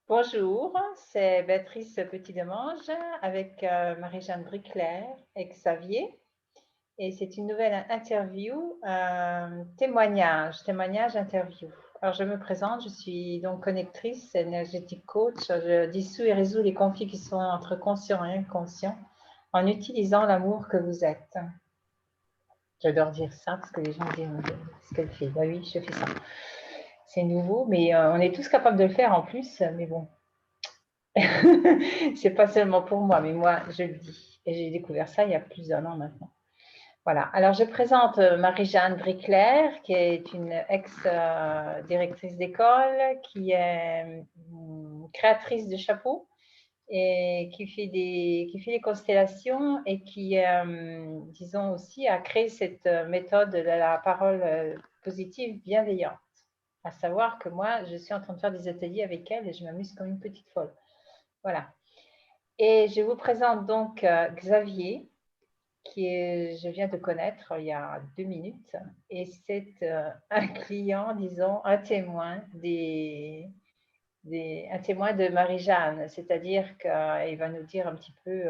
Bonjour, c'est Béatrice Petit-Demange avec Marie-Jeanne Bricler et Xavier. Et c'est une nouvelle interview, témoignage interview. Alors je me présente, je suis donc connectrice, énergétique coach. Je dissous et résous les conflits qui sont entre conscient et inconscient en utilisant l'amour que vous êtes. J'adore dire ça parce que les gens disent ce qu'elle fait. Bah oui, je fais ça. C'est nouveau, mais on est tous capables de le faire en plus, mais bon. C'est pas seulement pour moi, mais moi, je le dis. Et j'ai découvert ça il y a plus d'un an maintenant. Voilà. Alors, je présente Marie-Jeanne Bricler, qui est une ex-directrice d'école, qui est créatrice de chapeaux et qui fait les constellations et qui, disons aussi, a créé cette méthode de la parole positive bienveillante. À savoir que moi, je suis en train de faire des ateliers avec elle et je m'amuse comme une petite folle. Voilà. Et je vous présente donc Xavier, je viens de connaître il y a 2 minutes. Et c'est un client, disons, un témoin un témoin de Marie-Jeanne. C'est-à-dire qu'il va nous dire un petit peu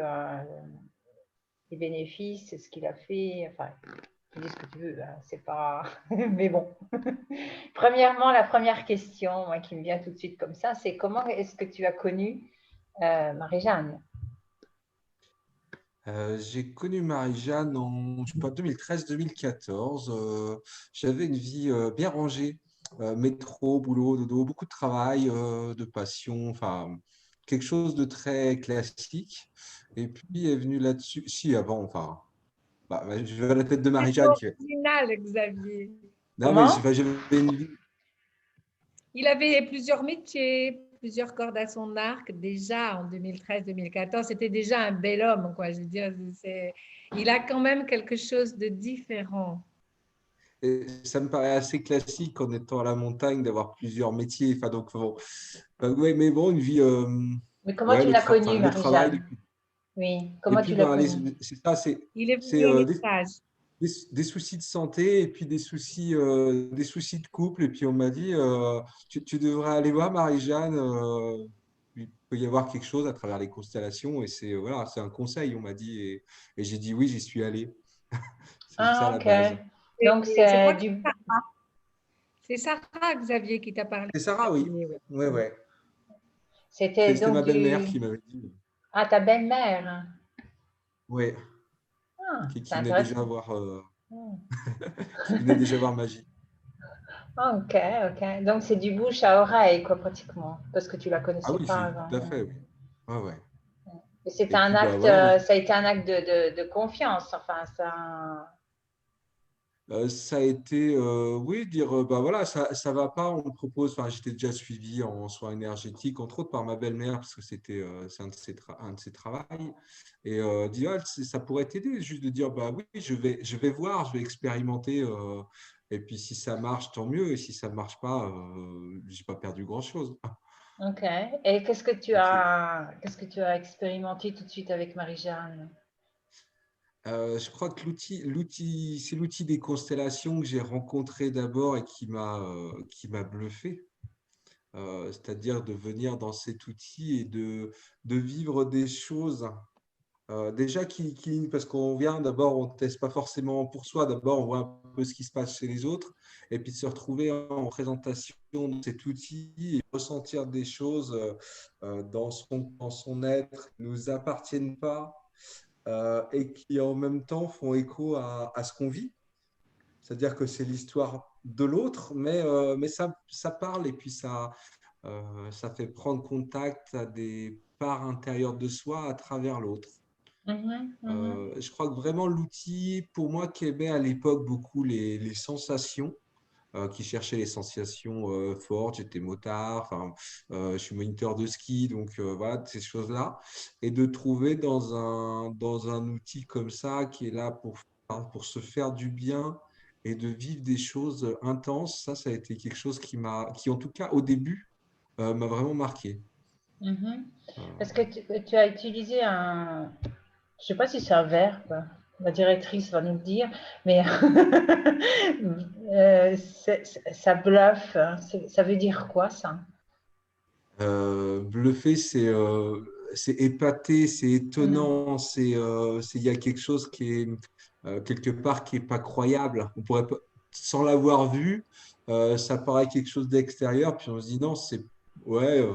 les bénéfices, ce qu'il a fait. Enfin, tu dis ce que tu veux, hein, c'est pas. Mais bon. Premièrement, la première question, moi, qui me vient tout de suite comme ça, c'est comment est-ce que tu as connu Marie-Jeanne? J'ai connu Marie-Jeanne en, je sais pas, 2013-2014. J'avais une vie bien rangée, métro, boulot, dodo, beaucoup de travail, de passion, enfin quelque chose de très classique. Et puis est venu là-dessus. Si avant, enfin, je vais à la tête de C'est Marie-Jeanne qui fait. original, Xavier. Non, mais Comment? j'avais une vie. Il avait plusieurs métiers, plusieurs cordes à son arc déjà en 2013-2014. C'était déjà un bel homme, quoi. Je veux dire, il a quand même quelque chose de différent. Et ça me paraît assez classique en étant à la montagne d'avoir plusieurs métiers. Enfin, donc, bon, ouais, mais bon, une vie, Mais comment ouais, tu l'as connue, enfin, le travail. Marie-Jeanne? Oui, Et comment puis, tu l'as ben, connue? c'est ça, Il est c'est venu au message. des soucis de santé et puis des soucis de couple. Et puis, on m'a dit, tu devrais aller voir Marie-Jeanne. Il peut y avoir quelque chose à travers les constellations. Et c'est voilà, c'est un conseil, on m'a dit. Et j'ai dit oui, j'y suis allé. C'est ça Ah, la ok. base. Donc, Je c'est crois que du... c'est Sarah, Xavier, qui t'a parlé. C'est Sarah, oui. Oui, oui. Ouais, ouais. C'était C'était donc ma belle-mère du... qui m'avait dit. Ah, ta belle-mère. Ouais, Ah, c'est qui venait déjà intéressant. voir, Hmm. qui venait déjà voir Magie. Ah, ok, ok. Donc, c'est du bouche à oreille, quoi, pratiquement, parce que tu la Ah connaissais oui, pas avant. tout à fait, oui. Ouais, ouais. Et c'est Et un puis, bah acte, voilà, ça a été un acte de confiance, enfin, ça... ça a été, oui, dire, bah voilà, ça va pas, on me propose, enfin, j'étais déjà suivi en soins énergétiques, entre autres par ma belle-mère, parce que c'est un de ses travails, et dire, ah, ça pourrait t'aider, juste de dire, bah oui, je vais voir, je vais expérimenter, et puis si ça marche, tant mieux, et si ça marche pas, j'ai pas perdu grand-chose. Ok. Et Donc, qu'est-ce que tu as expérimenté tout de suite avec Marie-Jeanne? je crois que c'est l'outil des constellations que j'ai rencontré d'abord et qui m'a bluffé. C'est-à-dire de venir dans cet outil et de vivre des choses déjà parce qu'on vient d'abord, on ne teste pas forcément pour soi, d'abord on voit un peu ce qui se passe chez les autres, et puis de se retrouver en présentation de cet outil et ressentir des choses dans son être qui ne nous appartiennent pas et qui en même temps font écho à ce qu'on vit. C'est-à-dire que c'est l'histoire de l'autre, mais ça parle et puis ça fait prendre contact à des parts intérieures de soi à travers l'autre. Mhm, mhm. Je crois que vraiment l'outil, pour moi, qui aimait à l'époque beaucoup les sensations, qui cherchait les sensations fortes, j'étais motard, enfin, je suis moniteur de ski, donc voilà, ces choses-là, et de trouver dans un outil comme ça qui est là pour se faire du bien et de vivre des choses intenses, ça a été quelque chose qui en tout cas au début, m'a vraiment marqué. Mhm. Parce Euh, que tu as utilisé je sais pas si c'est un verbe, la directrice va nous le dire, mais ça bluffe, hein. Ça veut dire quoi ça? bluffé, c'est épaté, c'est étonnant, il y a quelque chose qui est quelque part qui est pas croyable. On pourrait pas, sans l'avoir vu, ça paraît quelque chose d'extérieur, puis on se dit non, ouais,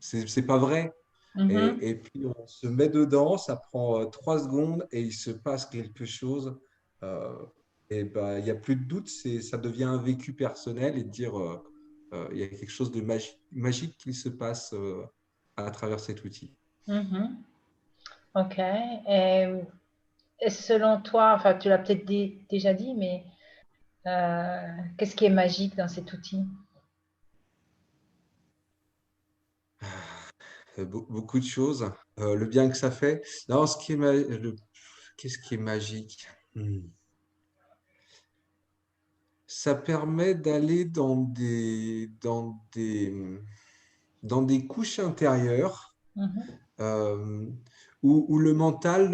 c'est pas vrai. Mhm. Et puis on se met dedans, ça prend 3 secondes et il se passe quelque chose. euh, et ben, il n'y a plus de doute, ça devient un vécu personnel et de dire il y a quelque chose de magique qui se passe à travers cet outil. Mhm. OK. Et selon toi, enfin, tu l'as peut-être déjà dit, mais qu'est-ce qui est magique dans cet outil? Beaucoup de choses. Le bien que ça fait. Non, qu'est-ce qui est magique? Hmm. Ça permet d'aller dans des couches intérieures Mhm. euh, où le mental,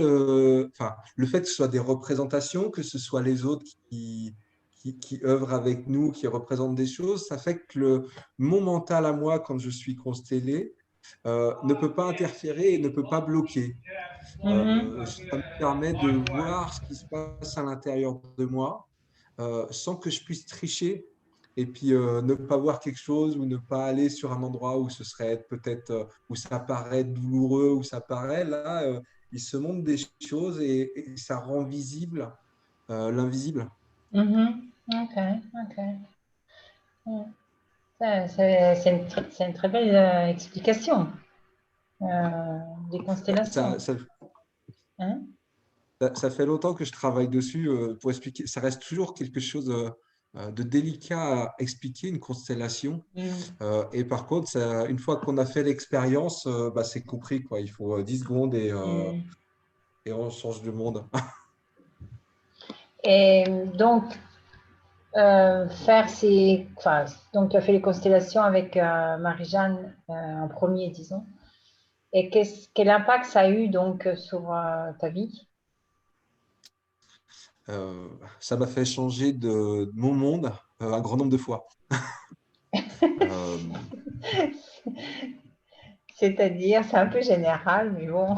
enfin, le fait que ce soit des représentations, que ce soit les autres qui œuvrent avec nous, qui représentent des choses, ça fait que mon mental à moi, quand je suis constellé, ne peut pas interférer et ne peut pas bloquer. Mhm. Ça me permet de voir ce qui se passe à l'intérieur de moi sans que je puisse tricher et puis ne pas voir quelque chose ou ne pas aller sur un endroit où ce serait peut-être où ça paraît douloureux, où ça paraît là, il se montre des choses et ça rend visible l'invisible. Mhm. OK, OK. Ouais. C'est une très belle explication euh, des Ça, constellations. ça, Hein? ça fait longtemps que je travaille dessus pour expliquer. Ça reste toujours quelque chose de délicat à expliquer, une constellation. Mm. Et par contre, une fois qu'on a fait l'expérience, bah, c'est compris, quoi. Il faut 10 secondes Mm. et on change de monde. Et donc, enfin, donc tu as fait les constellations avec Marie-Jeanne en premier, disons. Et quel impact ça a eu donc sur ta vie? Euh, Ça m'a fait changer de mon monde un grand nombre de fois. Euh, C'est-à-dire, c'est un peu général, mais bon.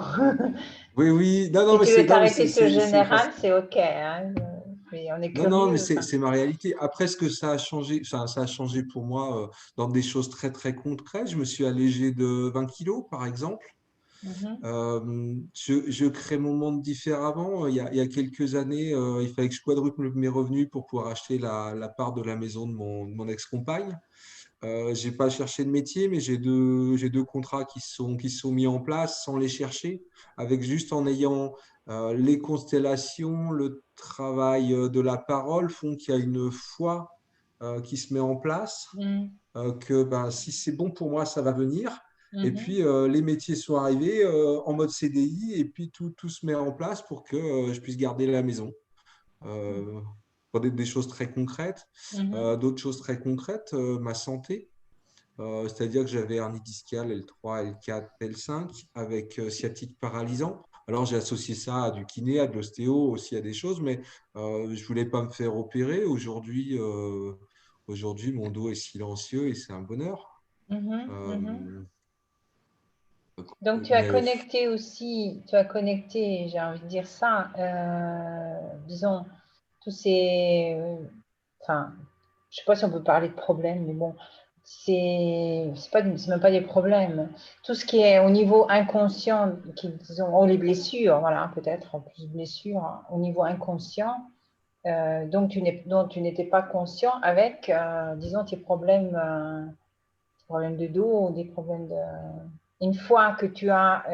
oui, oui, non, non, Si mais tu veux non, mais t'arrêter sur c'est parce général, c'est OK, hein. Mais on est non, non, mais curieux. Enfin. c'est ma réalité. Après, ce que ça a changé, ça a changé pour moi dans des choses très, très concrètes. Je me suis allégé de 20 kilos, par exemple. Mhm. Je crée mon monde différemment. Il y a quelques années, il fallait que je quadruple mes revenus pour pouvoir acheter la part de la maison de mon ex-compagne. J'ai pas cherché de métier, mais j'ai deux contrats qui sont mis en place sans les chercher, avec juste en ayant les constellations, le travail de la parole font qu'il y a une foi qui se met en place, Mhm. que ben, si c'est bon pour moi, ça va venir. Et Mhm. puis les métiers sont arrivés en mode CDI et puis tout se met en place pour que je puisse garder la maison. Euh, pour des choses très concrètes. Mhm. D'autres choses très concrètes, ma santé. C'est-à-dire que j'avais hernie discale L3, L4, L5 avec sciatique paralysant. Alors j'ai associé ça à du kiné, à de l'ostéo, aussi à des choses, mais je voulais pas me faire opérer. Aujourd'hui, mon dos est silencieux et c'est un bonheur. Mhm. Mhm. Euh, Donc, mais tu as connecté, j'ai envie de dire ça, disons, tous ces, enfin, je sais pas si on peut parler de problèmes, mais bon, c'est même pas des problèmes. Tout ce qui est au niveau inconscient, disons, oh, les blessures, voilà, peut-être, en plus blessures, hein, au niveau inconscient, dont tu n'étais pas conscient avec, disons, tes problèmes de dos ou des problèmes de. Une fois que tu as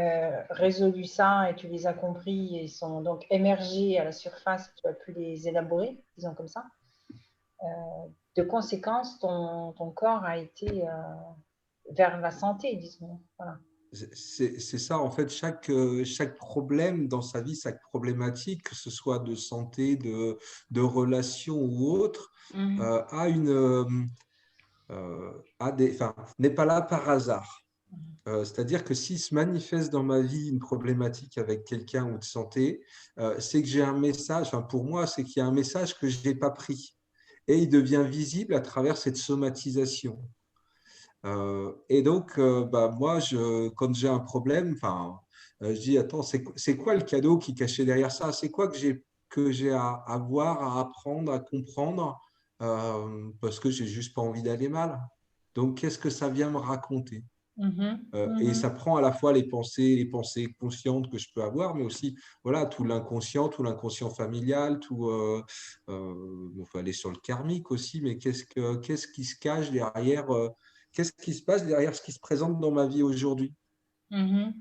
résolu ça et tu les as compris et ils sont donc émergés à la surface, tu as pu les élaborer, disons comme ça. Euh, de conséquence, ton corps a été vers la santé, disons. Voilà. c'est ça, en fait, chaque problème dans sa vie, chaque problématique, que ce soit de santé, de relation ou autre, Mhm. enfin, n'est pas là par hasard. C'est-à-dire que s'il se manifeste dans ma vie une problématique avec quelqu'un ou de santé, c'est que j'ai un message, enfin, pour moi, c'est qu'il y a un message que je n'ai pas pris. Et il devient visible à travers cette somatisation. Et donc, moi, quand j'ai un problème, je dis, attends, c'est quoi le cadeau qui est caché derrière ça? C'est quoi que j'ai à voir, à apprendre, à comprendre, parce que j'ai juste pas envie d'aller mal. Donc, qu'est-ce que ça vient me raconter? Mhm, Et mhm, ça prend à la fois les pensées conscientes que je peux avoir, mais aussi voilà, tout l'inconscient familial, on peut aller sur le karmique aussi, mais qu'est-ce qui se cache derrière, qu'est-ce qui se passe derrière ce qui se présente dans ma vie aujourd'hui, mhm,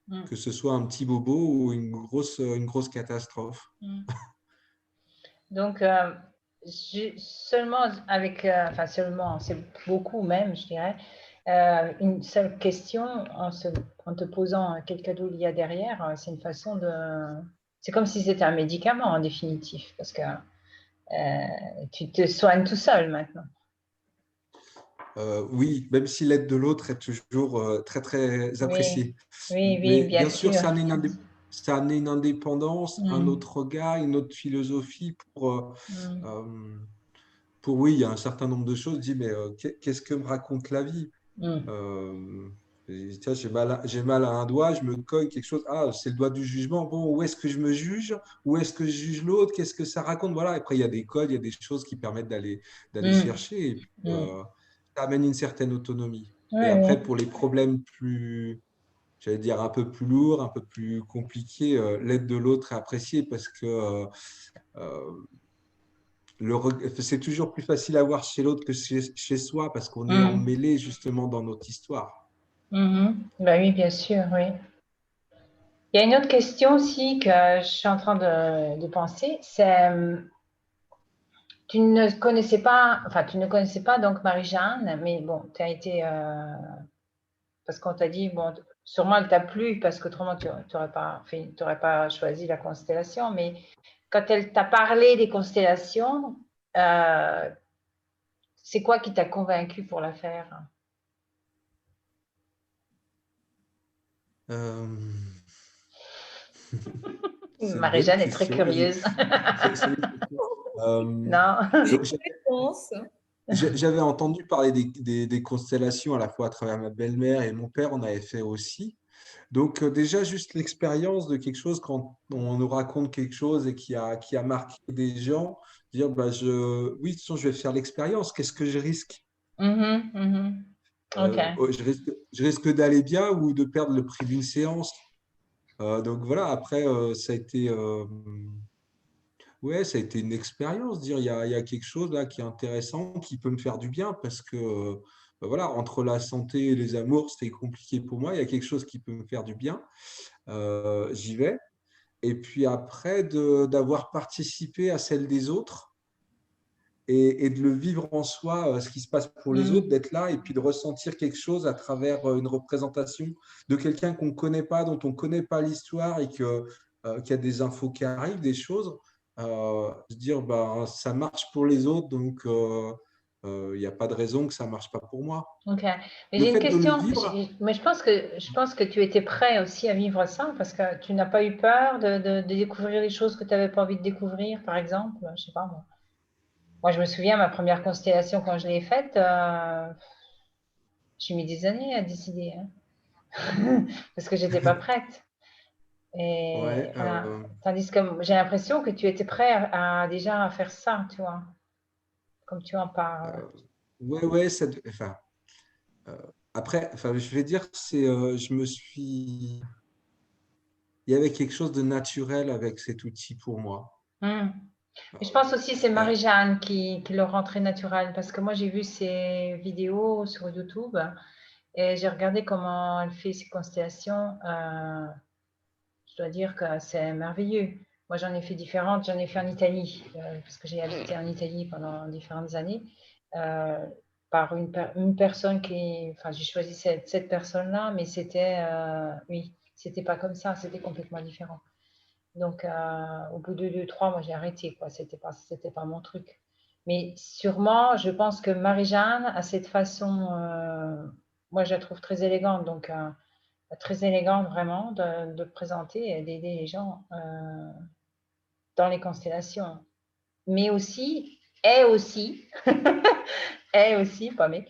mhm, que ce soit un petit bobo ou une grosse catastrophe. mhm. Donc, seulement enfin seulement, c'est beaucoup même, je dirais, une seule question en te posant quel cadeau il y a derrière, c'est une façon de... C'est comme si c'était un médicament en définitif, parce que tu te soignes tout seul maintenant. Oui, même si l'aide de l'autre est toujours très, très Oui, appréciée. oui, oui, Mais bien bien sûr, sûr. ça amenait une indépendance, un Mm, autre regard, une autre philosophie mm, euh, oui, il y a un certain nombre de choses. Je dis, mais qu'est-ce que me raconte la vie? mm, Euh, Tiens, j'ai mal à un doigt, je me cogne quelque chose. Ah, c'est le doigt du jugement. Bon, où est-ce que je me juge? Où est-ce que je juge l'autre? Qu'est-ce que ça raconte? Voilà. Après, il y a des codes, il y a des choses qui permettent d'aller mm, chercher. Et puis, mm. ça amène une certaine autonomie. Oui, Et oui. après, pour les problèmes j'allais dire un peu plus lourds, un peu plus compliqués, l'aide de l'autre est appréciée parce que euh, c'est toujours plus facile à voir chez l'autre que chez soi parce qu'on est Mm, emmêlé justement dans notre histoire. mhm. Ben oui, bien sûr, oui. Il y a une autre question aussi que je suis en train de penser, c'est tu ne connaissais pas, enfin tu ne connaissais pas donc Marie-Jeanne, mais bon, tu as été, parce qu'on t'a dit, bon, sûrement elle t'a plu parce qu'autrement tu n'aurais pas, t'aurais pas choisi la constellation, mais quand elle t'a parlé des constellations, euh, c'est quoi qui t'a convaincu pour la faire? Euh, c'est une bonne Marie-Jeanne est très question. curieuse. C'est une question. Euh, Non? J'ai donc, une réponse. j'avais entendu parler des constellations à la fois à travers ma belle-mère et mon père, on avait fait aussi. Donc déjà, juste l'expérience de quelque chose, quand on nous raconte quelque chose et qui a marqué des gens, dire, oui, de toute façon, je vais faire l'expérience, qu'est-ce que je risque? Mhm, mhm. Ok. Oh, je risque d'aller bien ou de perdre le prix d'une séance. Donc voilà, après, ouais, ça a été une expérience, dire il y a quelque chose là qui est intéressant, qui peut me faire du bien parce que voilà, entre la santé et les amours, c'était compliqué pour moi. Il y a quelque chose qui peut me faire du bien. J'y vais. Et puis après, d'avoir participé à celle des autres et de le vivre en soi, ce qui se passe pour les autres, Mm, d'être là et puis de ressentir quelque chose à travers une représentation de quelqu'un qu'on ne connaît pas, dont on ne connaît pas l'histoire et qu'il y a des infos qui arrivent, des choses, se dire bah, ça marche pour les autres, donc il n'y a pas de raison que ça ne marche pas pour moi. ok. Mais Le j'ai une fait de le question. vivre, Mais je pense que tu étais prêt aussi à vivre ça parce que tu n'as pas eu peur de découvrir les choses que tu n'avais pas envie de découvrir, par exemple. Je sais pas moi. Moi, je me souviens, ma première constellation, quand je l'ai faite, j'ai mis des années à décider, hein, parce que j'étais pas prête. Et ouais, voilà. Tandis que j'ai l'impression que tu étais prêt déjà à faire ça, tu vois, comme tu en parles. ouais, ouais, enfin, Euh, après, enfin, je vais dire, il y avait quelque chose de naturel avec cet outil pour moi. Hmm. Et je Euh, pense aussi que c'est euh, Marie-Jeanne qui le rend très naturel parce que moi j'ai vu ses vidéos sur YouTube et j'ai regardé comment elle fait ses constellations. Je dois dire que c'est merveilleux. Moi j'en ai fait différentes, j'en ai fait en Italie parce que j'ai habité en Italie pendant différentes années euh, par une personne enfin j'ai choisi cette personne-là, mais oui, c'était pas comme ça, c'était complètement différent. Donc, au bout de 2, 3, moi, j'ai arrêté, quoi. C'était pas mon truc. Mais sûrement, je pense que Marie-Jeanne a cette façon, moi, je la trouve très élégante, donc très élégante vraiment de présenter et d'aider les gens dans les constellations. Mais aussi, est aussi, pas mais,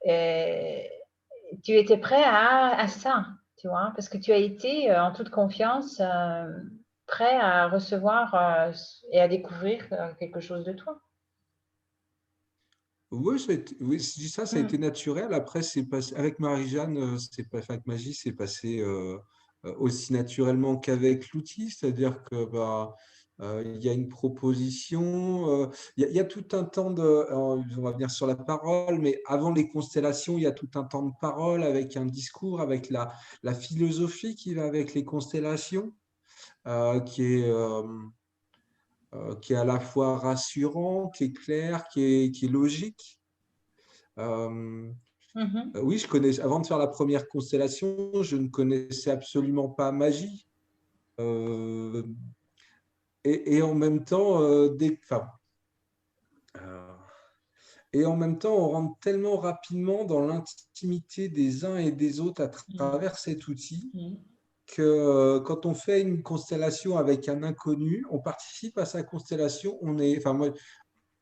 tu étais prêt à ça, tu vois, parce que tu as été en toute confiance prêt à recevoir et à découvrir quelque chose de toi. Oui, oui, je dis ça, ça a été naturel. Après, c'est passé, avec Marie-Jeanne, enfin, avec Magie, c'est passé aussi naturellement qu'avec l'outil. C'est-à-dire que il y a une proposition, il y a tout un temps on va venir sur la parole, mais avant les constellations, il y a tout un temps de parole avec un discours, avec la philosophie qui va avec les constellations, qui est à la fois rassurant, qui est clair, qui est logique. Oui, avant de faire la première constellation, je ne connaissais absolument pas Magie. Euh, et en même temps, euh, et en même temps, on rentre tellement rapidement dans l'intimité des uns et des autres à travers cet outil que quand on fait une constellation avec un inconnu, on participe à sa constellation. Moi,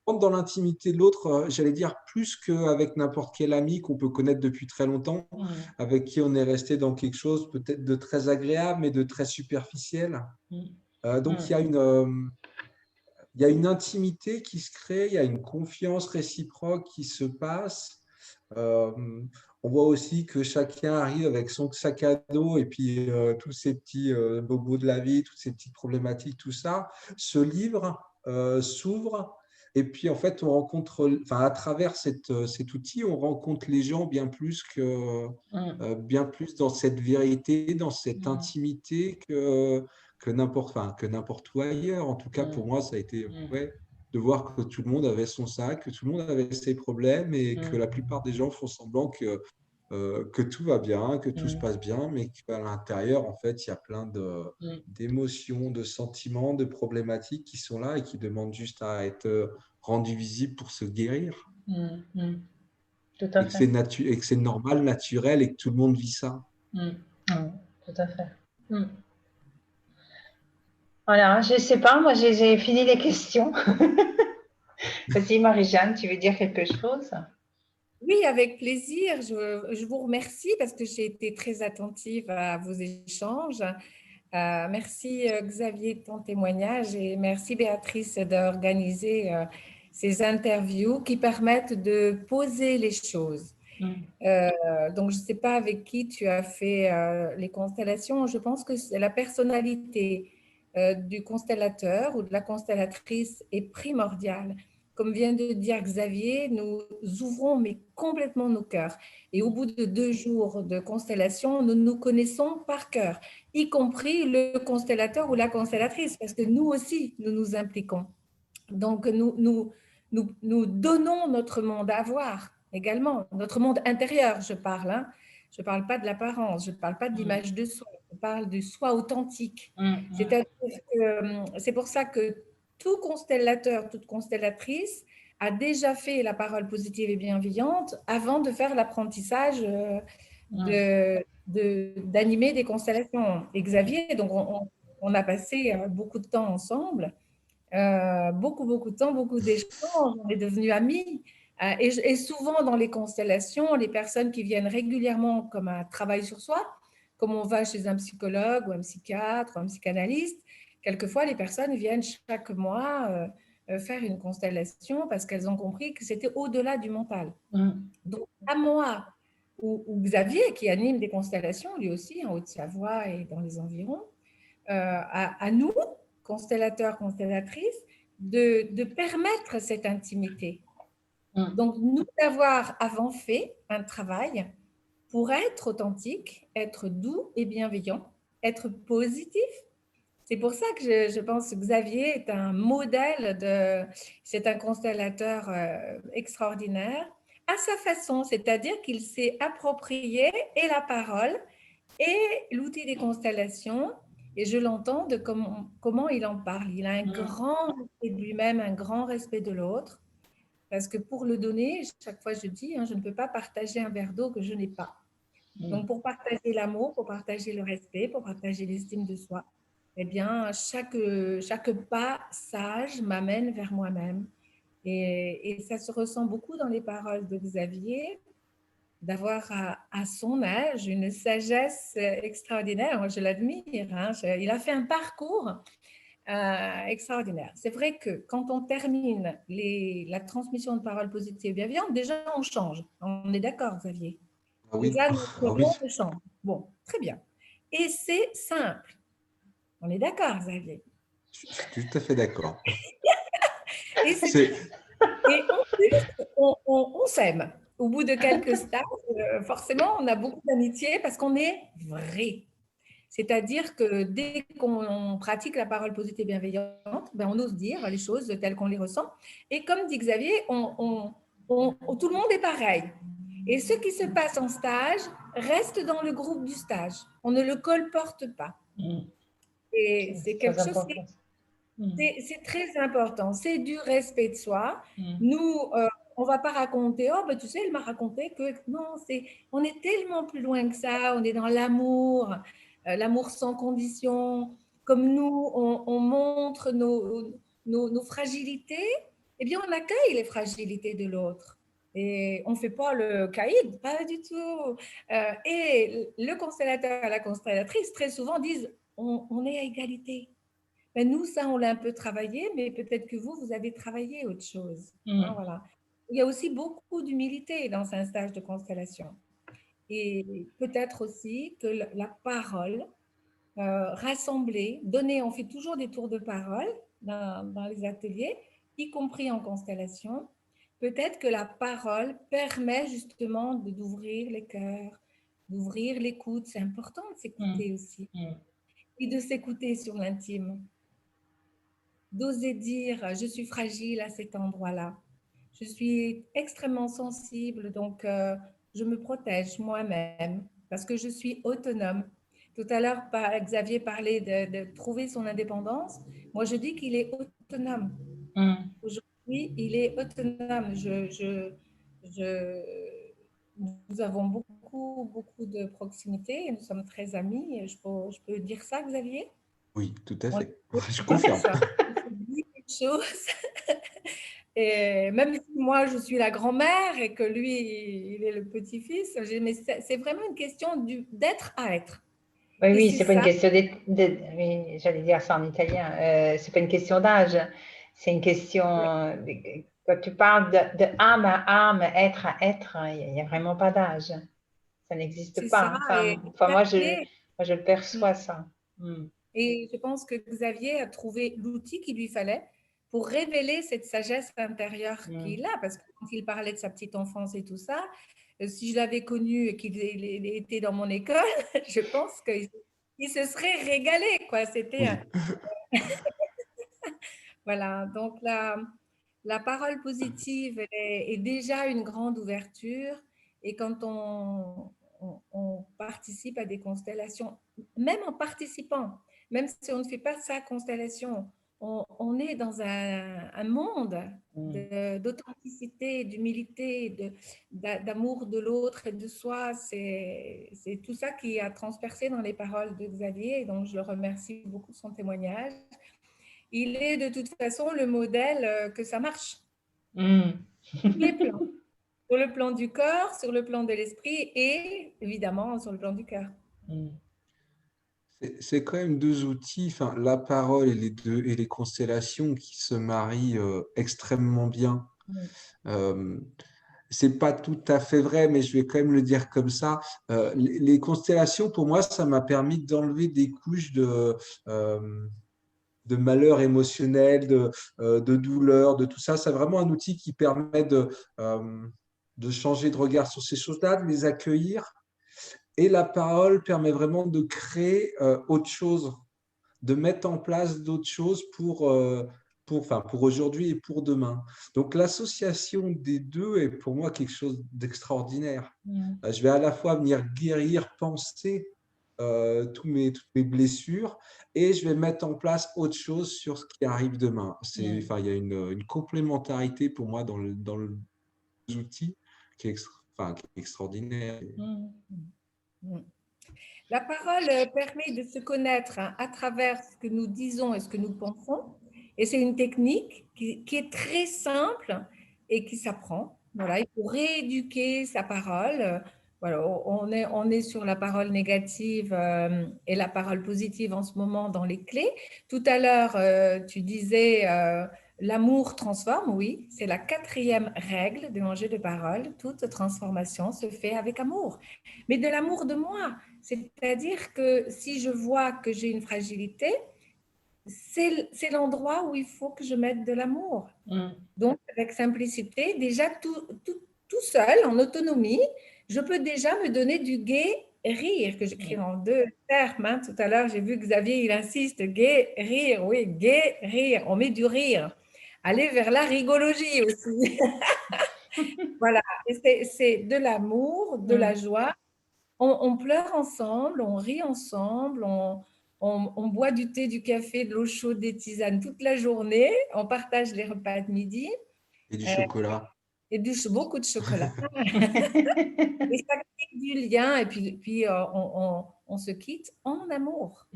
rentre dans l'intimité de l'autre, j'allais dire plus qu'avec n'importe quel ami qu'on peut connaître depuis très longtemps, avec qui on est resté dans quelque chose peut-être de très agréable, mais de très superficiel. Donc, il y a une intimité qui se crée, il y a une confiance réciproque qui se passe. On voit aussi que chacun arrive avec son sac à dos et puis tous ces petits bobos de la vie, toutes ces petites problématiques, tout ça, se livre, s'ouvre. Et puis, en fait, on rencontre, enfin, à travers cet outil, on rencontre les gens bien plus dans cette vérité, dans cette intimité que n'importe où ailleurs. En tout cas, pour moi, ça a été de voir que tout le monde avait son sac, que tout le monde avait ses problèmes et que la plupart des gens font semblant que tout va bien, que tout se passe bien, mais qu'à l'intérieur, en fait, il y a plein d'émotions, de sentiments, de problématiques qui sont là et qui demandent juste à être rendues visibles pour se guérir. Tout à fait. Et que c'est normal, naturel et que tout le monde vit ça. Tout à fait. Voilà, je ne sais pas, moi j'ai fini les questions. Vas-y Marie-Jeanne, tu veux dire quelque chose? Oui, avec plaisir. Je vous remercie parce que j'ai été très attentive à vos échanges. Merci Xavier de ton témoignage et merci Béatrice d'organiser ces interviews qui permettent de poser les choses. Donc, je ne sais pas avec qui tu as fait les constellations. Je pense que la personnalité du constellateur ou de la constellatrice est primordiale. Comme vient de dire Xavier, nous ouvrons mais complètement nos cœurs. Et au bout de 2 jours de constellation, nous nous connaissons par cœur, y compris le constellateur ou la constellatrice, parce que nous aussi, nous nous impliquons. Donc, nous donnons notre monde à voir également, notre monde intérieur, je parle. Hein. Je ne parle pas de l'apparence, je ne parle pas de l'image de soi, je parle du soi authentique. C'est pour ça que tout constellateur, toute constellatrice a déjà fait la parole positive et bienveillante avant de faire l'apprentissage d'animer des constellations. Et Xavier, donc on a passé beaucoup de temps ensemble. Beaucoup de temps, beaucoup d'échanges, on est devenus amis. Et souvent dans les constellations, les personnes qui viennent régulièrement comme un travail sur soi, comme on va chez un psychologue ou un psychiatre ou un psychanalyste, quelquefois les personnes viennent chaque mois faire une constellation parce qu'elles ont compris que c'était au-delà du mental. Donc à moi ou Xavier qui anime des constellations, lui aussi en Haute-Savoie et dans les environs, à nous, constellateurs, constellatrices, de permettre cette intimité. Donc, nous d'avoir avant fait un travail pour être authentique, être doux et bienveillant, être positif. C'est pour ça que je pense que Xavier est un modèle c'est un constellateur extraordinaire à sa façon, c'est-à-dire qu'il s'est approprié et la parole et l'outil des constellations. Et je l'entends de comment il en parle. Il a un grand respect de lui-même, un grand respect de l'autre. Parce que pour le donner, chaque fois je dis, je ne peux pas partager un verre d'eau que je n'ai pas. Donc pour partager l'amour, pour partager le respect, pour partager l'estime de soi, eh bien, chaque pas sage m'amène vers moi-même. Et ça se ressent beaucoup dans les paroles de Xavier. d'avoir à son âge une sagesse extraordinaire. Moi, je l'admire. Hein. Il a fait un parcours extraordinaire. C'est vrai que quand on termine la transmission de paroles positives et bienveillantes, déjà on change. On est d'accord, Xavier? Ah oui, Déjà, ah notre oui, monde change. Bon, très bien. Et c'est simple. On est d'accord, Xavier? je suis tout à fait d'accord. Et, C'est, et en plus, on s'aime. Au bout de quelques stages, forcément, on a beaucoup d'amitié parce qu'on est vrai. C'est-à-dire que dès qu'on pratique la parole positive et bienveillante, ben on ose dire les choses telles qu'on les ressent. Et comme dit Xavier, tout le monde est pareil. Et ce qui se passe en stage reste dans le groupe du stage. On ne le colporte pas. Et c'est C'est très quelque chose important. c'est très important. C'est du respect de soi. Mm. Nous, on ne va pas raconter, oh, ben, tu sais, elle m'a raconté que non, on est tellement plus loin que ça. On est dans l'amour, l'amour sans condition. Comme nous, on montre nos fragilités, eh bien, on accueille les fragilités de l'autre. Et on ne fait pas le caïd, pas du tout. Et le constellateur et la constellatrice, très souvent, disent, on est à égalité. Ben nous, ça, on l'a un peu travaillé, mais peut-être que vous avez travaillé autre chose. Hein, voilà. Il y a aussi beaucoup d'humilité dans un stage de constellation. Et peut-être aussi que la parole rassemblée, donnée, on fait toujours des tours de parole dans les ateliers, y compris en constellation. Peut-être que la parole permet justement d'ouvrir les cœurs, d'ouvrir l'écoute. C'est important de s'écouter aussi. Et de s'écouter sur l'intime. D'oser dire je suis fragile à cet endroit-là. Je suis extrêmement sensible, donc je me protège moi-même parce que je suis autonome. Tout à l'heure, Xavier parlait de trouver son indépendance. Moi, je dis qu'il est autonome. Aujourd'hui, il est autonome. Nous avons beaucoup de proximité et nous sommes très amis. Je peux dire ça, Xavier? oui, tout à fait. Je confirme. Chose. Et même si moi, je suis la grand-mère et que lui, il est le petit-fils, mais c'est vraiment une question d'être à être. Oui, Et oui, c'est c'est pas une ça. question oui, j'allais dire ça en italien. C'est pas une question d'âge. C'est une question. Quand tu parles de âme à âme, être à être, il n'y a vraiment pas d'âge. Ça n'existe C'est ça. pas. Et Enfin, Xavier, moi, je perçois ça. et je pense que Xavier a trouvé l'outil qu'il lui fallait pour révéler cette sagesse intérieure qu'il a. Parce que quand il parlait de sa petite enfance et tout ça, si je l'avais connu et qu'il était dans mon école, je pense qu'il se serait régalé, quoi. C'était Oui. voilà. Donc la parole positive est déjà une grande ouverture. Et quand on participe à des constellations, même en participant, même si on ne fait pas sa constellation, on est dans un monde d'authenticité, d'humilité, d'amour de l'autre et de soi. C'est tout ça qui a transpercé dans les paroles de Xavier, et donc je le remercie beaucoup de son témoignage. Il est de toute façon le modèle que ça marche. Tous les plans. Sur le plan du corps, sur le plan de l'esprit et évidemment sur le plan du cœur. C'est quand même deux outils, enfin, la parole et les constellations qui se marient extrêmement bien. C'est pas tout à fait vrai, mais je vais quand même le dire comme ça. Les constellations, pour moi, ça m'a permis d'enlever des couches de malheur émotionnel, de douleur, de tout ça. C'est vraiment un outil qui permet de changer de regard sur ces choses-là, de les accueillir. Et la parole permet vraiment de créer autre chose, de mettre en place d'autres choses pour aujourd'hui et pour demain. Donc l'association des deux est pour moi quelque chose d'extraordinaire. Je vais à la fois venir guérir, penser toutes mes blessures et je vais mettre en place autre chose sur ce qui arrive demain. Il y a une complémentarité pour moi dans les outils qui est extraordinaire. La parole permet de se connaître à travers ce que nous disons et ce que nous pensons. Et c'est une technique qui est très simple et qui s'apprend. Voilà, il faut rééduquer sa parole. Voilà, on est sur la parole négative et la parole positive en ce moment dans les clés. Tout à l'heure, tu disais l'amour transforme, oui, c'est la 4e règle de l'enjeu de parole. Toute transformation se fait avec amour, mais de l'amour de moi. C'est-à-dire que si je vois que j'ai une fragilité, c'est l'endroit où il faut que je mette de l'amour. Donc, avec simplicité, déjà tout seul, en autonomie, je peux déjà me donner du gai rire, que j'écris en 2 termes. Hein. Tout à l'heure, j'ai vu Xavier, il insiste, gai rire, oui, gai rire, on met du rire. Aller vers la rigologie aussi. Voilà, et c'est de l'amour, de la joie. On pleure ensemble, on rit ensemble, on boit du thé, du café, de l'eau chaude, des tisanes toute la journée, on partage les repas de midi. Et du chocolat. Et beaucoup de chocolat. Et ça crée du lien, et puis on se quitte en amour.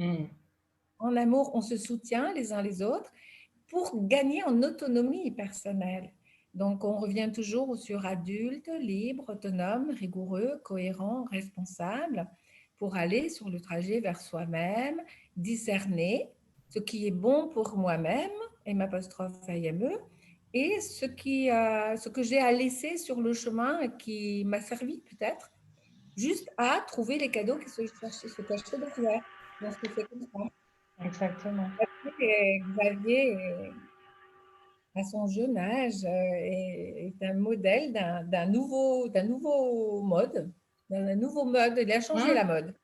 En amour, on se soutient les uns les autres pour gagner en autonomie personnelle. Donc, on revient toujours sur adulte, libre, autonome, rigoureux, cohérent, responsable, pour aller sur le trajet vers soi-même, discerner ce qui est bon pour moi-même, M', et ce que j'ai à laisser sur le chemin qui m'a servi peut-être, juste à trouver les cadeaux qui se cachaient derrière. Donc, c'est comme ça. Exactement. Xavier, à son jeune âge, est un modèle d'un nouveau mode. D'un nouveau mode. Il a changé la mode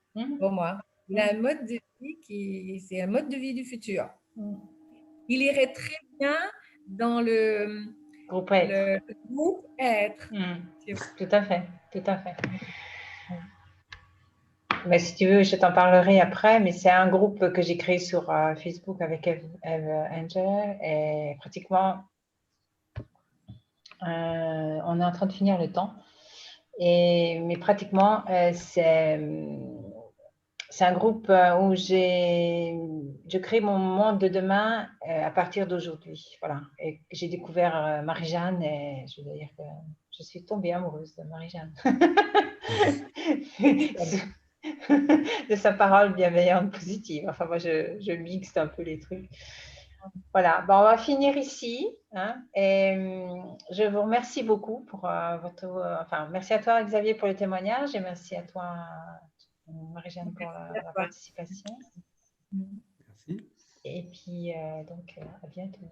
pour moi. Il a un mode de vie c'est un mode de vie du futur. Il irait très bien dans le Groupe être. groupe être. Tout à fait, tout à fait. Mais si tu veux, je t'en parlerai après, mais c'est un groupe que j'ai créé sur Facebook avec Eve Angel, et pratiquement, on est en train de finir le temps, mais pratiquement, c'est un groupe où je crée mon monde de demain à partir d'aujourd'hui. Voilà. Et j'ai découvert Marie-Jeanne, et je veux dire que je suis tombée amoureuse de Marie-Jeanne. De sa parole bienveillante, positive. Enfin, moi, je mixte un peu les trucs. Voilà, bon, on va finir ici. Hein, et je vous remercie beaucoup pour merci à toi, Xavier, pour le témoignage, et merci à toi, Marie-Jeanne, pour la participation. Merci. Et puis, donc, à bientôt.